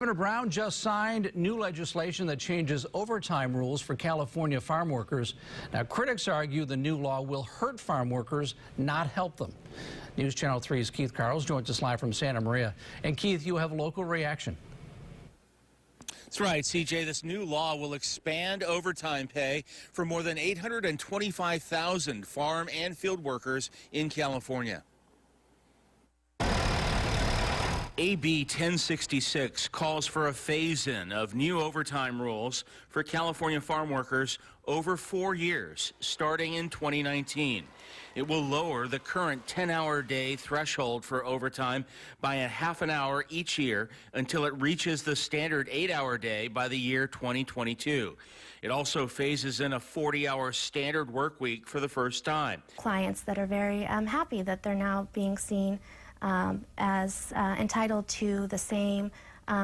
Governor Brown just signed new legislation that changes overtime rules for California farm workers. Now, critics argue the new law will hurt farm workers, not help them. News Channel 3's Keith Carls joins us live from Santa Maria. And Keith, you have local reaction. That's right, CJ. This new law will expand overtime pay for more than 825,000 farm and field workers in California. AB 1066 calls for a phase-in of new overtime rules for California farm workers over 4 years, starting in 2019. It will lower the current 10-hour-day threshold for overtime by a half an hour each year until it reaches the standard 8-hour day by the year 2022. It also phases in a 40-hour standard work week for the first time. Clients that are very happy that they're now being seen as entitled to the same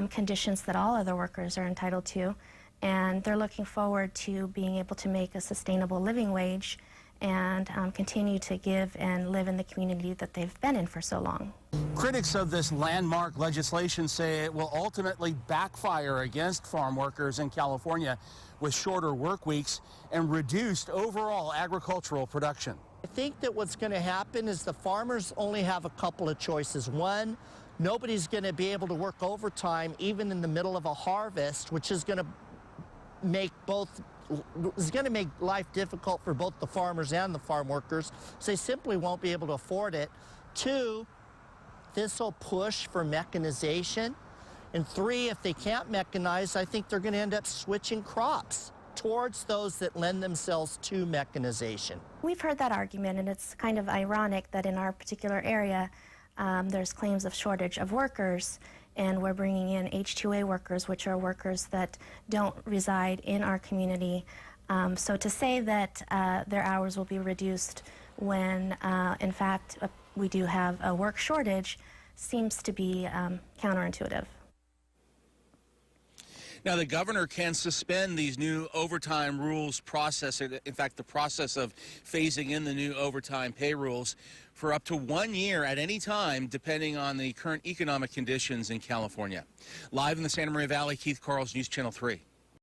conditions that all other workers are entitled to, and they're looking forward to being able to make a sustainable living wage and continue to give and live in the community that they've been in for so long. Critics of this landmark legislation say it will ultimately backfire against farm workers in California with shorter work weeks and reduced overall agricultural production. I think that what's going to happen is the farmers only have a couple of choices. One, nobody's going to be able to work overtime even in the middle of a harvest, which is going to make life difficult for both the farmers and the farm workers. So they simply won't be able to afford it. Two, this will push for mechanization. And three, if they can't mechanize, I think they're going to end up switching crops towards those that lend themselves to mechanization. We've heard that argument, and it's kind of ironic that in our particular area there's claims of shortage of workers, and we're bringing in H-2A workers, which are workers that don't reside in our community. So to say that their hours will be reduced when in fact we do have a work shortage seems to be counterintuitive. Now, the governor can suspend these new overtime rules process, in fact, the process of phasing in the new overtime pay rules for up to 1 year at any time, depending on the current economic conditions in California. Live in the Santa Maria Valley, Keith Carls, News Channel 3.